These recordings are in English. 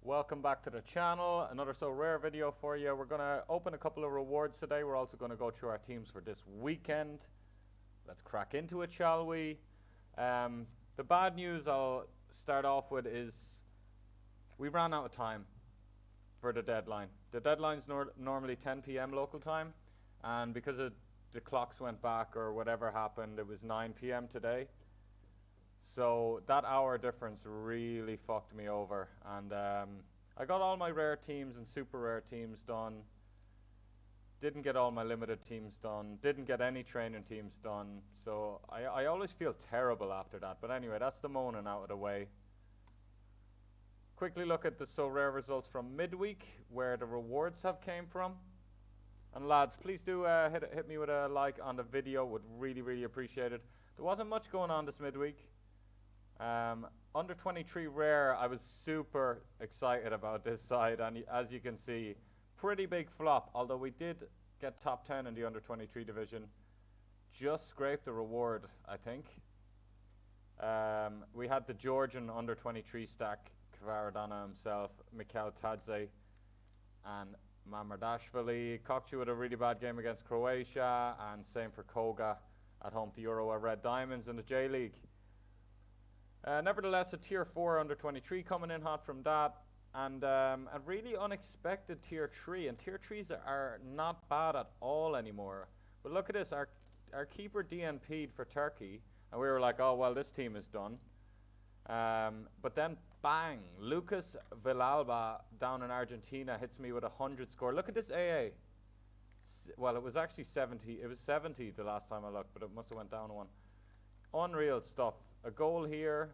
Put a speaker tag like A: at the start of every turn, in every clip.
A: Welcome back to the channel. Another Sorare video for you. We're going to open a couple of rewards today. We're also going to go through our teams for this weekend. Let's crack into it, shall we? The bad news I'll start off with is we ran out of time for the deadline. The deadline's normally 10 p.m. local time, and because the clocks went back or whatever happened, it was 9 p.m. today. So that hour difference really fucked me over, and I got all my rare teams and super rare teams done. Didn't get all my limited teams done. Didn't get any training teams done. So I always feel terrible after that. But anyway, that's the moaning out of the way. Quickly look at the Sorare results from midweek, where the rewards have came from. And lads, please do hit me with a like on the video. Would really appreciate it. There wasn't much going on this midweek. Under 23 rare, I was super excited about this side, and as you can see, pretty big flop, although we did get top 10 in the under 23 division. Just scraped the reward, I think. We had the Georgian under 23 stack, Kvaradana himself, Mikhail Tadze, and Mamardashvili. Kokchu had a really bad game against Croatia, and same for Koga at home to Euro Red Diamonds in the J League. Nevertheless, a tier 4 under 23 coming in hot from that, and a really unexpected tier 3, and tier 3s are not bad at all anymore. But look at this, our keeper DNP'd for Turkey, and we were like, oh well, this team is done. But then bang, Lucas Villalba down in Argentina hits me with a 100 score. Look at this AA. Well, it was actually 70. It was 70 the last time I looked, but it must have went down one. Unreal stuff. A goal here,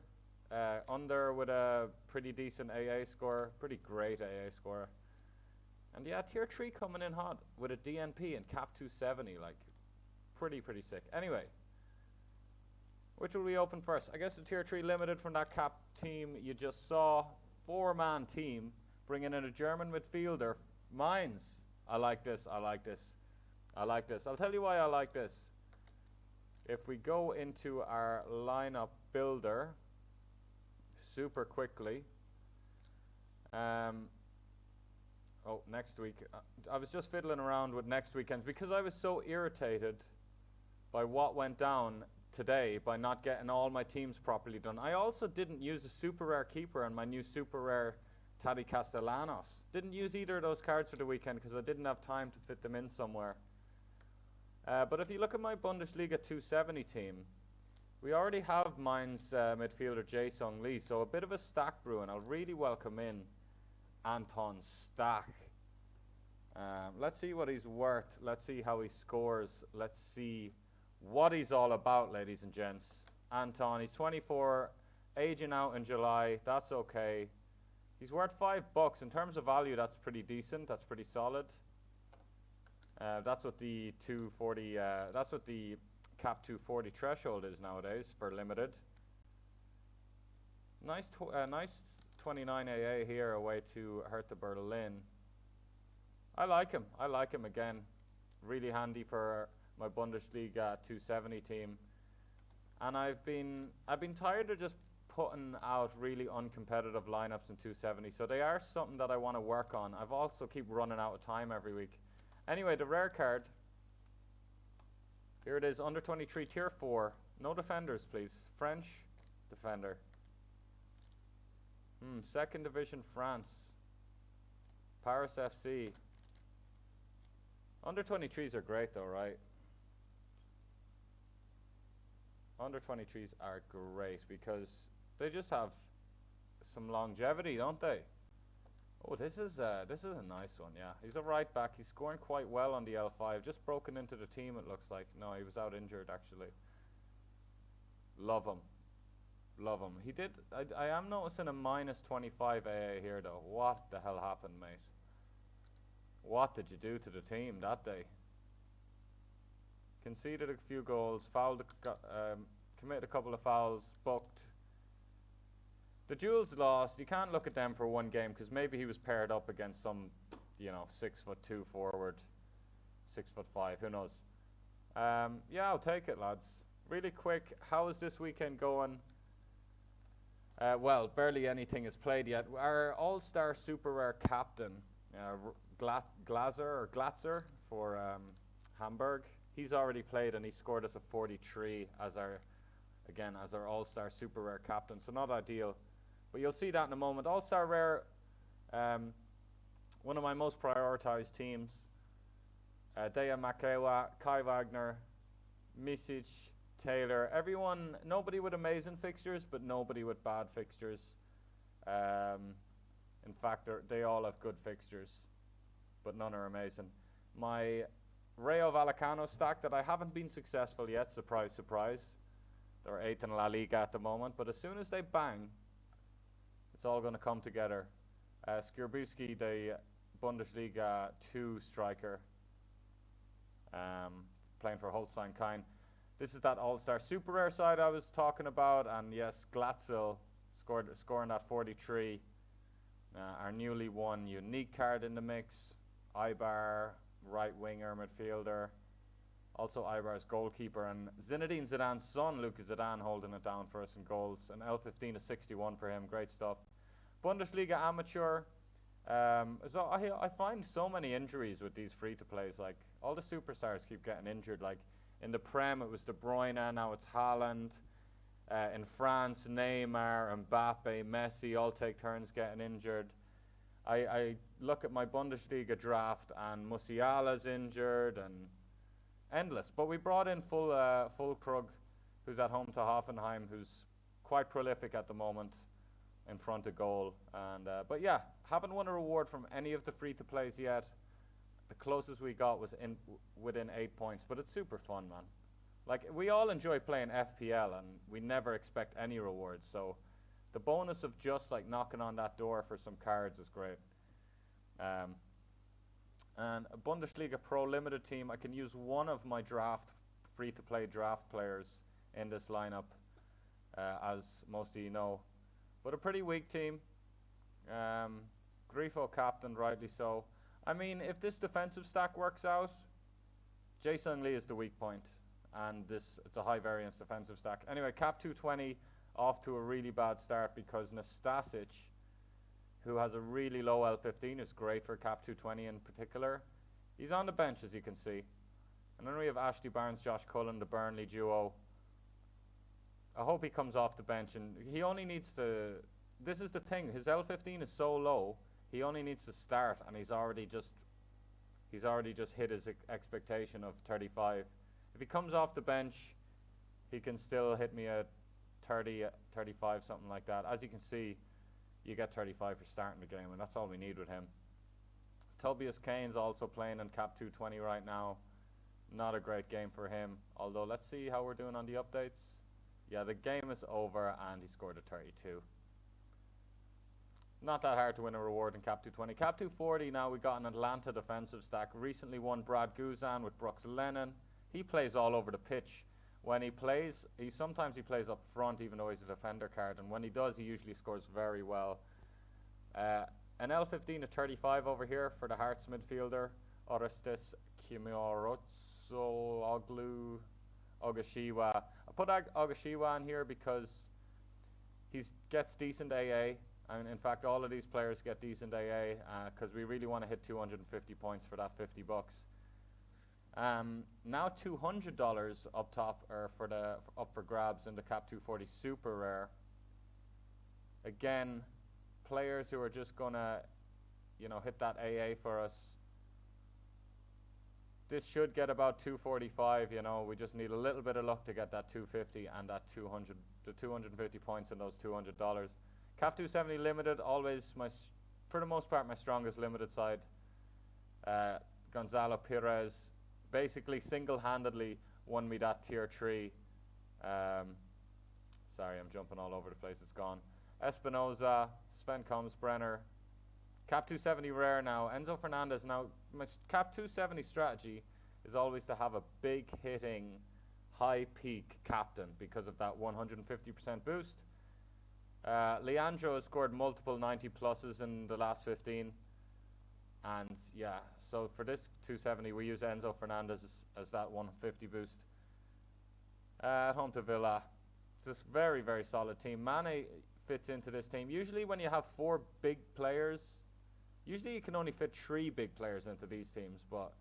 A: under with a pretty decent AA score, pretty great AA score. And yeah, tier 3 coming in hot with a DNP and cap 270, like pretty sick. Anyway, which will we open first? I guess the tier 3 limited from that cap team you just saw. 4-man team, bringing in a German midfielder. Mines. I like this, I like this, I like this. I'll tell you why I like this. If we go into our lineup builder super quickly, next week, I was just fiddling around with next weekends because I was so irritated by what went down today by not getting all my teams properly done. I also didn't use a super rare keeper on my new super rare Taddy Castellanos. Didn't use either of those cards for the weekend because I didn't have time to fit them in somewhere. But if you look at my Bundesliga 270 team, we already have mine's midfielder Jae-Sung Lee, so a bit of a stack brewing. I'll really welcome in Anton Stack. Let's see what he's worth. Let's see how he scores. Let's see what he's all about, ladies and gents. Anton, he's 24, aging out in July. That's okay. He's worth $5. In terms of value, that's pretty decent. That's pretty solid. That's what the 240. That's what the cap 240 threshold is nowadays for limited. Nice 29 AA here away to Hertha Berlin. I like him. I like him again. Really handy for my Bundesliga 270 team. And I've been tired of just putting out really uncompetitive lineups in 270. So they are something that I want to work on. I've also keep running out of time every week. Anyway, the rare card. Here it is, under 23, tier 4. No defenders, please. French defender. Second division, France. Paris FC. Under 23s are great though, right? Under 23s are great because they just have some longevity, don't they? Oh, this is a nice one, yeah. He's a right back. He's scoring quite well on the L5. Just broken into the team, it looks like. No, he was out injured, actually. Love him. Love him. He did... I am noticing a minus 25 AA here, though. What the hell happened, mate? What did you do to the team that day? Conceded a few goals. Fouled... committed a couple of fouls. Booked. The duels lost. You can't look at them for one game because maybe he was paired up against some, 6'2" forward, 6'5", who knows? Yeah, I'll take it, lads. Really quick, how is this weekend going? Well, barely anything is played yet. Our all-star super rare captain, Glatzer for Hamburg, he's already played and he scored us a 43 as our all-star super rare captain. So not ideal, but you'll see that in a moment. All-star rare, one of my most prioritized teams. Deja Makewa, Kai Wagner, Misic, Taylor, everyone, nobody with amazing fixtures, but nobody with bad fixtures. In fact, they all have good fixtures, but none are amazing. My Rayo Vallecano stack that I haven't been successful yet, surprise, surprise. They're 8th in La Liga at the moment, but as soon as they bang, it's all going to come together. Skierbuski, the Bundesliga 2 striker, playing for Holstein Kiel. This is that all-star super rare side I was talking about, and yes, Glatzel scoring that 43. Our newly won unique card in the mix. Ibar, right winger, midfielder. Also Ibar's goalkeeper, and Zinedine Zidane's son, Lucas Zidane, holding it down for us in goals. An L15 to 61 for him, great stuff. Bundesliga amateur. So I find so many injuries with these free-to-plays. Like, all the superstars keep getting injured. Like, in the Prem, it was De Bruyne, now it's Haaland. In France, Neymar, Mbappe, Messi all take turns getting injured. I look at my Bundesliga draft, and Musiala's injured, and endless. But we brought in Fulkrug, who's at home to Hoffenheim, who's quite prolific at the moment in front of goal. And but yeah, haven't won a reward from any of the free-to-plays yet. The closest we got was within 8 points, but it's super fun, man. Like, we all enjoy playing FPL, and we never expect any rewards. So the bonus of just like knocking on that door for some cards is great. And a Bundesliga Pro Limited team, I can use one of my free-to-play draft players in this lineup, as most of you know. But a pretty weak team. Grifo captain, rightly so. I mean, if this defensive stack works out, Jason Lee is the weak point, and it's a high variance defensive stack. Anyway, Cap 220 off to a really bad start because Nastasic, who has a really low L15, is great for Cap 220 in particular. He's on the bench, as you can see. And then we have Ashley Barnes, Josh Cullen, the Burnley duo. I hope he comes off the bench, and he only needs to... This is the thing, his L15 is so low, he only needs to start, and he's already just hit his expectation of 35. If he comes off the bench, he can still hit me at 30, 35, something like that. As you can see, you get 35 for starting the game, and that's all we need with him. Tobias Kane's also playing in Cap 220 right now. Not a great game for him, although let's see how we're doing on the updates. Yeah, the game is over, and he scored a 32. Not that hard to win a reward in Cap 220. Cap 240 now, we got an Atlanta defensive stack. Recently won Brad Guzan with Brooks Lennon. He plays all over the pitch. When he plays, sometimes he plays up front even though he's a defender card, and when he does, he usually scores very well. An L15 to 35 over here for the Hearts midfielder, Orestes Kimorotso Ogashiwa. I put Ogashiwa in here because he gets decent AA. And in fact, all of these players get decent AA because we really want to hit 250 points for that $50. Now $200 up top are up for grabs in the Cap 240 super rare. Again, players who are just gonna, hit that AA for us. This should get about 245. We just need a little bit of luck to get that 250 and that 250 points and those $200. Cap 270 limited, always for the most part my strongest limited side. Gonzalo Perez basically single-handedly won me that tier 3. Sorry, I'm jumping all over the place, it's gone. Espinoza, SvenCalls, Brenner. Cap 270 rare now. Enzo Fernandez. Now, my Cap 270 strategy is always to have a big hitting, high peak captain because of that 150% boost. Leandro has scored multiple 90 pluses in the last 15. And yeah, so for this 270, we use Enzo Fernandez as that 150 boost. At home to Villa. It's this very, very solid team. Mane, fits into this team. Usually when you have 4 big players, usually you can only fit 3 big players into these teams, but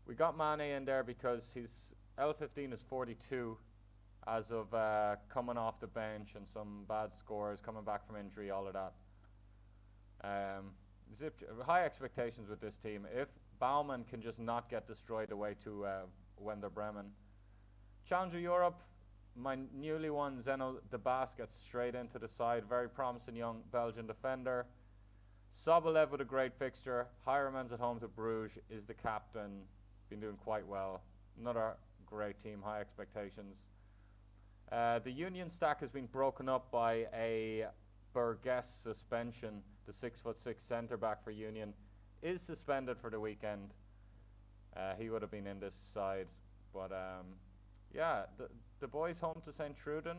A: we got Mane in there because his L15 is 42 as of coming off the bench and some bad scores, coming back from injury, all of that. High expectations with this team. If Baumann can just not get destroyed away to Werder Bremen. Challenger Europe, my newly won Zeno De Bas gets straight into the side. Very promising young Belgian defender. Sobolev with a great fixture. Hiremans at home to Bruges is the captain. Been doing quite well. Another great team, high expectations. The Union stack has been broken up by a Burgess suspension. The 6'6" centre back for Union is suspended for the weekend. He would have been in this side, but yeah, the boys home to St. Truden.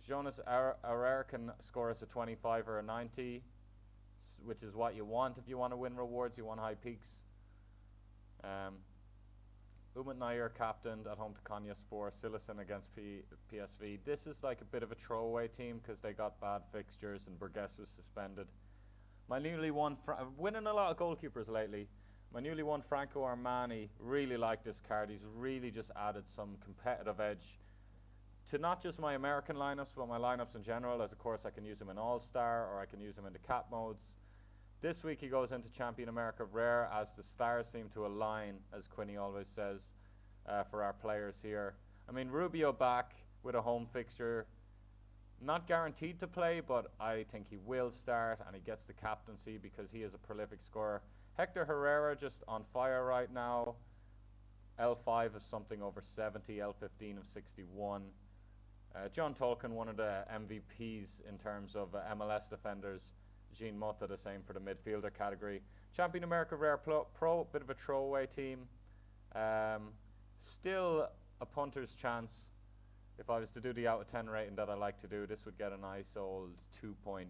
A: Jonas Arer can score us a 25 or a 90, which is what you want if you want to win rewards. You want high peaks. Umut Nair captained at home to Konyaspor. Sillessen against PSV. This is like a bit of a throwaway team because they got bad fixtures and Burgess was suspended. My newly won, winning a lot of goalkeepers lately. My newly won Franco Armani, really like this card. He's really just added some competitive edge to not just my American lineups, but my lineups in general, as of course I can use him in All-Star or I can use him in the cap modes. This week he goes into Champion America Rare as the stars seem to align, as Quinny always says, for our players here. I mean, Rubio back with a home fixture. Not guaranteed to play, but I think he will start and he gets the captaincy because he is a prolific scorer. Hector Herrera just on fire right now. L5 is something over 70, L15 of 61. John Tolkien, one of the MVPs in terms of MLS defenders. Jean Mota, the same for the midfielder category. Champion America Rare Pro, bit of a throwaway team. Still a punter's chance. If I was to do the out of 10 rating that I like to do, this would get a nice old 2.5.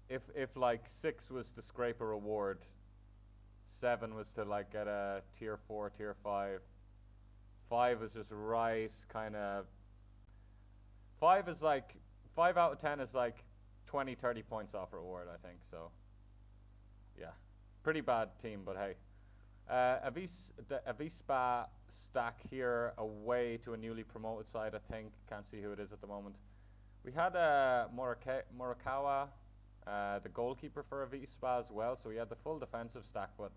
A: If like 6 was to scrape a reward, 7 was to like get a tier 4, tier 5. 5 is just right, kind of. 5 is like 5 out of 10 is like 20, 30 points off reward, I think. So, yeah, pretty bad team, but hey. The Avispa stack here away to a newly promoted side, I think. Can't see who it is at the moment. We had Morikawa, the goalkeeper for Avispa as well, so he had the full defensive stack, but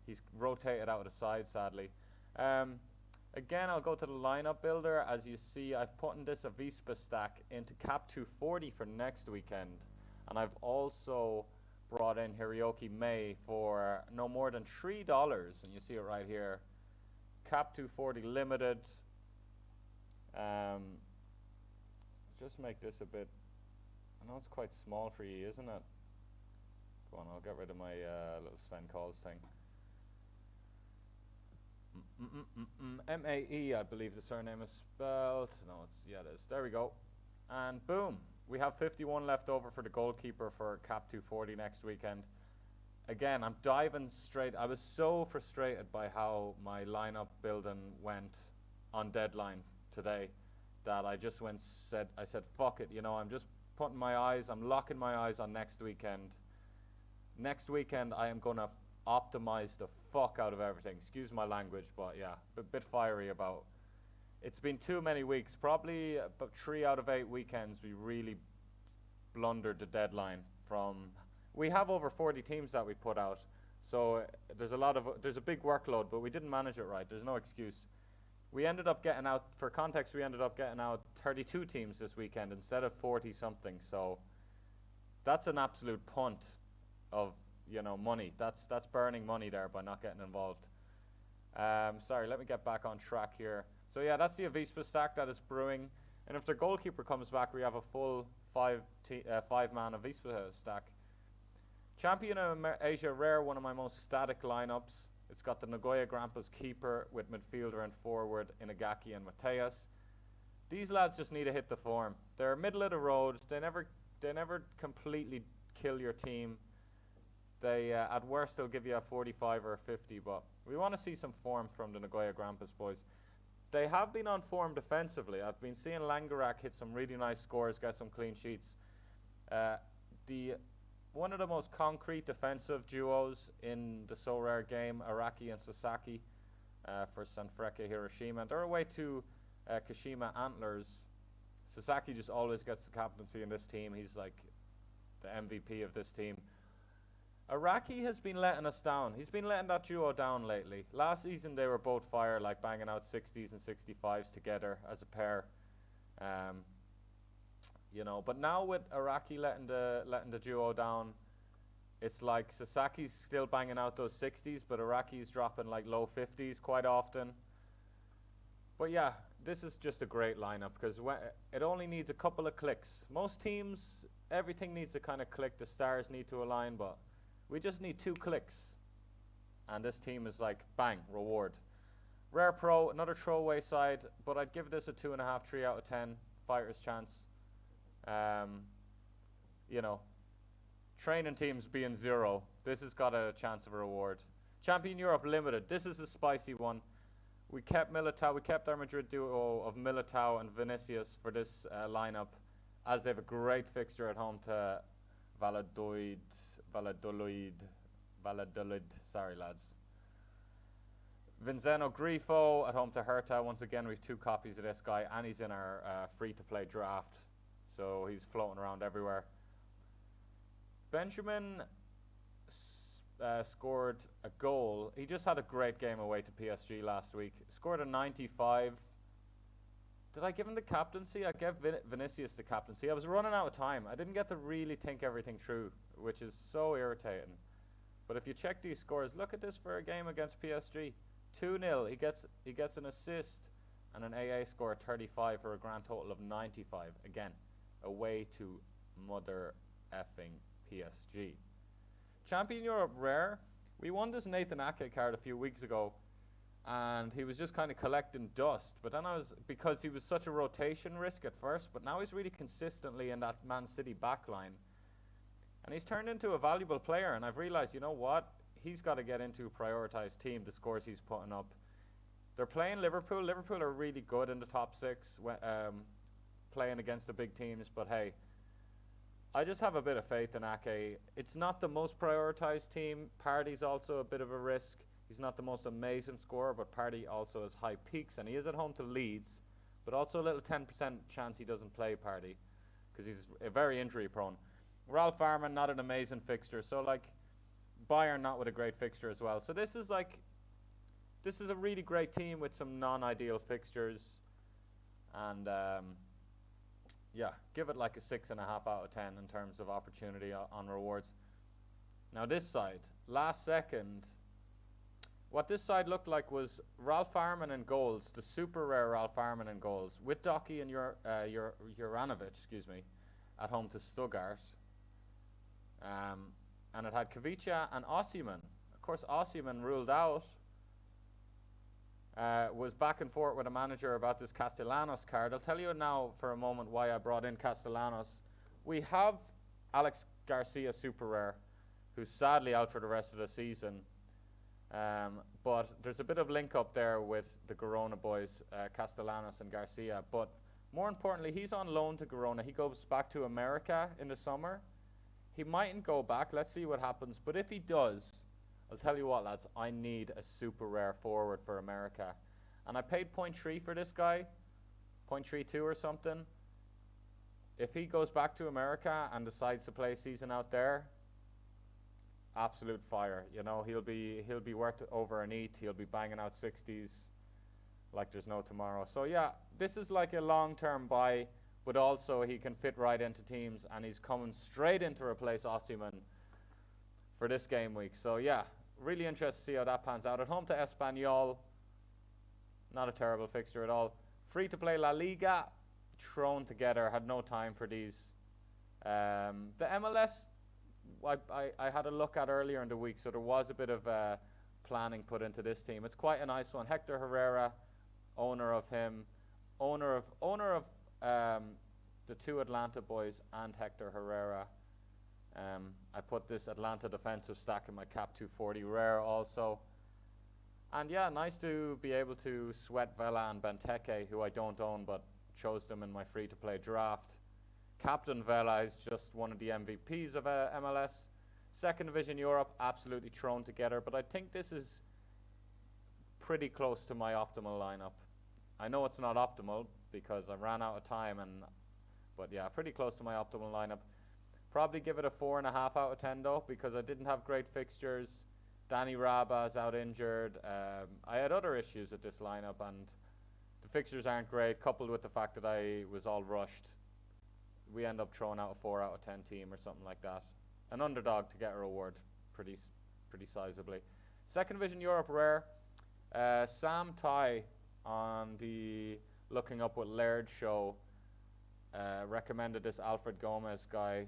A: he's rotated out of the side, sadly. Again, I'll go to the lineup builder. As you see, I've put in this Avispa stack into cap 240 for next weekend, and I've also brought in Hiroki May for no more than $3, and you see it right here. Cap 240 limited. Just make this a bit, I know it's quite small for you, isn't it? Go on, I'll get rid of my little SvenCalls thing. M-A-E, I believe the surname is spelled. No, yeah, it is. There we go. And boom. We have 51 left over for the goalkeeper for cap 240 next weekend. Again, I'm diving straight. I was so frustrated by how my lineup building went on deadline today that I just said, fuck it, you know, I'm just putting I'm locking my eyes on next weekend. Next weekend, I am going to optimize the fuck out of everything. Excuse my language, but yeah, a bit fiery about. It's been too many weeks, probably about 3 out of 8 weekends we really blundered the deadline from. We have over 40 teams that we put out, so there's a big workload, but we didn't manage it right. There's no excuse. We ended up getting out, for context, we ended up getting out 32 teams this weekend instead of 40 something, so that's an absolute punt of, you know, money. That's burning money there by not getting involved. Sorry, let me get back on track here. So yeah, that's the Avispa stack that is brewing. And if their goalkeeper comes back, we have a full 5-man Avispa stack. Champion Asia Rare, one of my most static lineups. It's got the Nagoya Grampus keeper with midfielder and forward Inagaki and Mateus. These lads just need to hit the form. They're middle of the road. They never completely kill your team. They at worst they'll give you a 45 or a 50, but We want to see some form from the Nagoya Grampus boys. They have been on form defensively. I've been seeing Langerak hit some really nice scores, get some clean sheets. One of the most concrete defensive duos in the Sorare game, Araki and Sasaki for Sanfrecce Hiroshima. They're away to Kashima Antlers. Sasaki just always gets the captaincy in this team. He's like the MVP of this team. Araki has been letting us down. He's been letting that duo down lately. Last season they were both fire, like banging out 60s and 65s together as a pair. You know, but now with Araki letting the duo down, it's like Sasaki's still banging out those 60s, but Araki's dropping like low 50s quite often. But yeah, this is just a great lineup because it only needs a couple of clicks. Most teams, everything needs to kind of click. The stars need to align, but we just need 2 clicks. And this team is like, bang, reward. Rare Pro, another throwaway side, but I'd give this a 2.5, 3 out of 10. Fighter's chance. You know, training teams being 0. This has got a chance of a reward. Champion Europe Limited. This is a spicy one. We kept Militao. We kept our Madrid duo of Militao and Vinicius for this lineup, as they have a great fixture at home to Valladolid. Sorry, lads. Vincenzo Grifo at home to Hertha. Once again, we have 2 copies of this guy, and he's in our free-to-play draft, so he's floating around everywhere. Benjamin scored a goal. He just had a great game away to PSG last week. Scored a 95. Did I give him the captaincy? I gave Vinicius the captaincy. I was running out of time. I didn't get to really think everything through, which is so irritating. But if you check these scores, look at this for a game against PSG. 2-0. He gets an assist and an AA score of 35 for a grand total of 95. Again, away to mother effing PSG. Champion Europe Rare. We won this Nathan Ake card a few weeks ago, and he was just kind of collecting dust. But then because he was such a rotation risk at first, but now he's really consistently in that Man City backline. And he's turned into a valuable player, and I've realized, you know what? He's got to get into a prioritized team, the scores he's putting up. They're playing Liverpool. Liverpool are really good in the top 6, playing against the big teams, but hey, I just have a bit of faith in Ake. It's not the most prioritized team. Party's also a bit of a risk. He's not the most amazing scorer, but Party also has high peaks, and he is at home to Leeds, but also a little 10% chance he doesn't play Party because he's very injury prone. Ralph Arman, not an amazing fixture, so like Bayern not with a great fixture as well. So this is a really great team with some non-ideal fixtures, and yeah, give it like a 6.5 out of 10 in terms of opportunity on rewards. Now this side, last second, what this side looked like was Ralph Arman in goals, the super rare Ralph Arman in goals, with Docky and Juranovic, excuse me, at home to Stuttgart. And it had Kavicha and Osimhen. Of course, Osimhen ruled out. Was back and forth with a manager about this Castellanos card. I'll tell you now for a moment why I brought in Castellanos. We have Alex Garcia super rare, who's sadly out for the rest of the season. But there's a bit of link up there with the Girona boys, Castellanos and Garcia. But more importantly, he's on loan to Girona. He goes back to America in the summer. He mightn't go back. Let's see what happens. But if he does, I'll tell you what, lads, I need a super rare forward for America. And I paid 0.3 for this guy, 0.32 or something. If he goes back to America and decides to play a season out there, absolute fire. You know, he'll be worth over an eat. He'll be banging out 60s like there's no tomorrow. So yeah, this is like a long-term buy, but also he can fit right into teams, and he's coming straight in to replace Osimhen for this game week. So yeah, really interested to see how that pans out. At home to Espanyol, not a terrible fixture at all. Free to play La Liga, thrown together, had no time for these. The MLS, I had a look at earlier in the week, so there was a bit of planning put into this team. It's quite a nice one. Hector Herrera, owner of the 2 Atlanta boys and Hector Herrera. I put this Atlanta defensive stack in my cap 240 rare also. And yeah, nice to be able to sweat Vela and Benteke, who I don't own, but chose them in my free-to-play draft. Captain Vela is just one of the MVPs of MLS. Second Division Europe, absolutely thrown together, but I think this is pretty close to my optimal lineup. I know it's not optimal because I ran out of time, but yeah, pretty close to my optimal lineup. Probably give it a 4.5 out of 10 though, because I didn't have great fixtures. Danny Raba's out injured. I had other issues with this lineup, and the fixtures aren't great, coupled with the fact that I was all rushed. We end up throwing out a 4 out of 10 team or something like that. An underdog to get a reward pretty sizably. Second Division Europe rare. Sam Ty on the Looking Up with Laird show recommended this Alfred Gomez guy,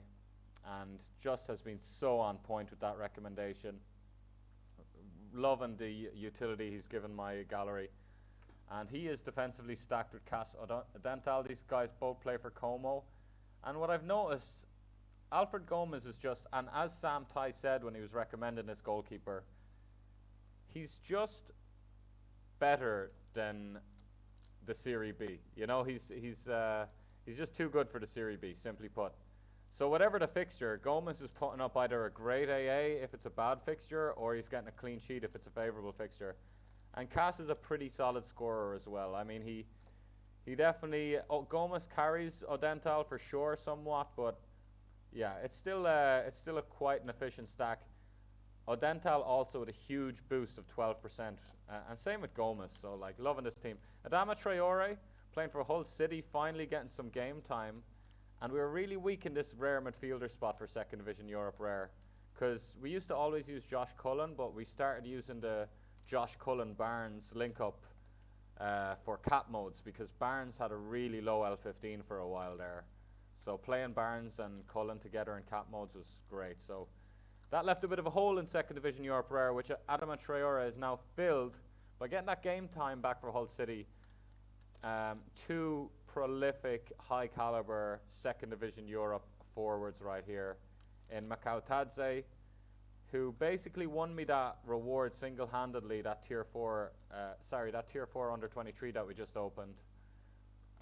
A: and just has been so on point with that recommendation. Loving the utility he's given my gallery. And he is defensively stacked with Cas Odental. These guys both play for Como. And what I've noticed, Alfred Gomez is just, and as Sam Ty said when he was recommending this goalkeeper, he's just better than the Serie B. You know, he's just too good for the Serie B, simply put. So whatever the fixture, Gomez is putting up either a great AA if it's a bad fixture, or he's getting a clean sheet if it's a favourable fixture. And Cass is a pretty solid scorer as well. I mean, he definitely, Gomez carries Odental for sure somewhat, but yeah, it's still a quite an efficient stack. Odental also with a huge boost of 12%, and same with Gomez, so like loving this team. Adama Traore playing for Hull City, finally getting some game time. And we were really weak in this rare midfielder spot for Second Division Europe rare, because we used to always use Josh Cullen, but we started using the Josh Cullen-Barnes link-up for cap modes, because Barnes had a really low L15 for a while there. So playing Barnes and Cullen together in cap modes was great. So that left a bit of a hole in Second Division Europe rare, which Adama Traore is now filled by getting that game time back for Hull City. Two prolific, high-caliber Second Division Europe forwards right here in Macau Tadze, who basically won me that reward single-handedly, that tier 4 under 23 that we just opened.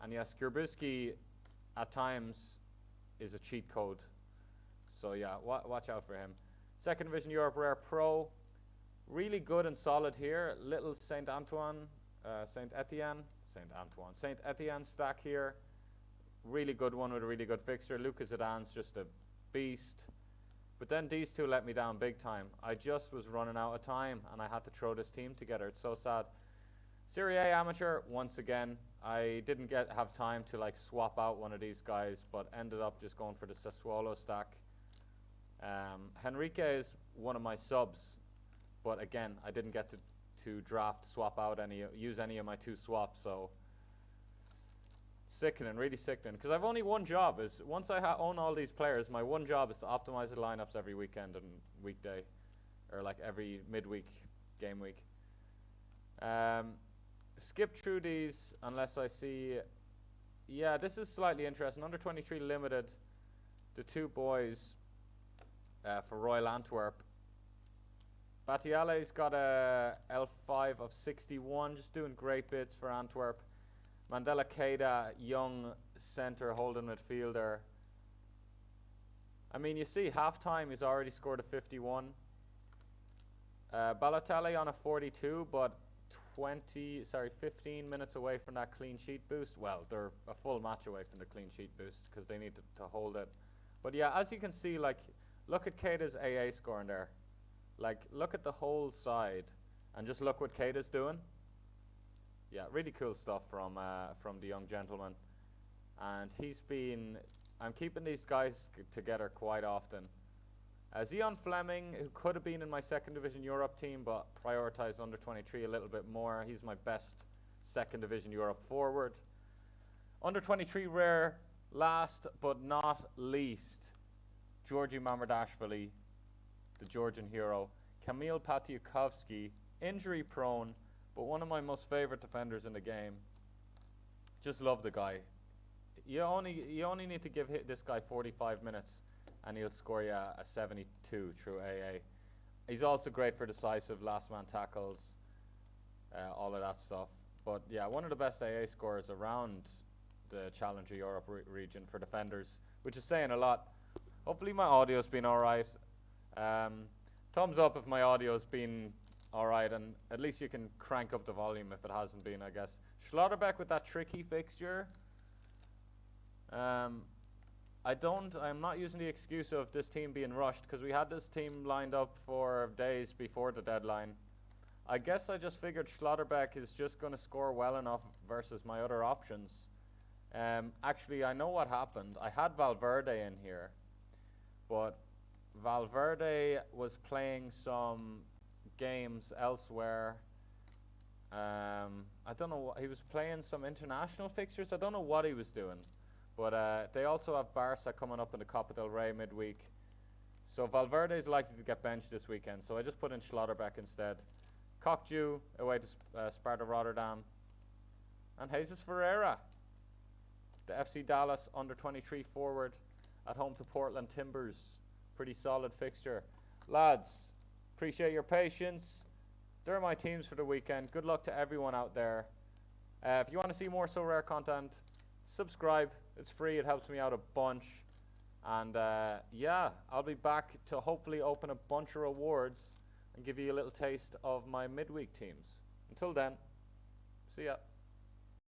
A: And yes, Skierbuski at times is a cheat code. So yeah, watch out for him. Second Division Europe Rare Pro, really good and solid here. Little Saint Etienne stack here. Really good one with a really good fixture. Lucas Zidane's just a beast. But then these two let me down big time. I just was running out of time and I had to throw this team together. It's so sad. Serie A amateur, once again, I didn't have time to like swap out one of these guys, but ended up just going for the Sassuolo stack. Henrique is one of my subs, but again, I didn't get to swap out use any of my two swaps, so sickening, really sickening. Because I've only one job, is once I own all these players, my one job is to optimize the lineups every weekend and weekday, or like every midweek game week. Skip through these unless I see. Yeah, this is slightly interesting. Under 23 limited, the two boys for Royal Antwerp. Batiale's got a L5 of 61, just doing great bits for Antwerp. Mandela Keita, young centre holding midfielder. I mean, you see, half-time he's already scored a 51. Balotelli on a 42, but 15 minutes away from that clean sheet boost. Well, they're a full match away from the clean sheet boost because they need to hold it. But yeah, as you can see, like, look at Keita's AA scoring there. Like, look at the whole side and just look what Keita's doing. Yeah, really cool stuff from the young gentleman. And I'm keeping these guys together quite often. Zion Fleming, who could have been in my Second Division Europe team, but prioritized under 23 a little bit more. He's my best Second Division Europe forward. Under 23 rare, last but not least, Georgi Mamardashvili, the Georgian hero. Kamil Patiukovsky, injury prone, but one of my most favorite defenders in the game. Just love the guy. You only need to give this guy 45 minutes and he'll score you a 72 through AA. He's also great for decisive last man tackles. all of that stuff. But yeah, one of the best AA scores around the Challenger Europe region for defenders, which is saying a lot. Hopefully my audio's been alright. Thumbs up if my audio's been alright, and at least you can crank up the volume if it hasn't been, I guess. Schlotterbeck with that tricky fixture. I'm not using the excuse of this team being rushed, because we had this team lined up for days before the deadline. I guess I just figured Schlotterbeck is just going to score well enough versus my other options. Actually, I know what happened. I had Valverde in here, but Valverde was playing some games elsewhere. I don't know, he was playing some international fixtures. I don't know what he was doing. But they also have Barca coming up in the Copa del Rey midweek. So Valverde is likely to get benched this weekend. So I just put in Schlotterbeck instead. Cockdew away to Sparta Rotterdam. And Jesus Ferreira, the FC Dallas under-23 forward, at home to Portland Timbers. Pretty solid fixture. Lads, appreciate your patience. They're my teams for the weekend. Good luck to everyone out there. If you want to see more Sorare content, subscribe. It's free. It helps me out a bunch. And yeah, I'll be back to hopefully open a bunch of rewards and give you a little taste of my midweek teams. Until then, see ya.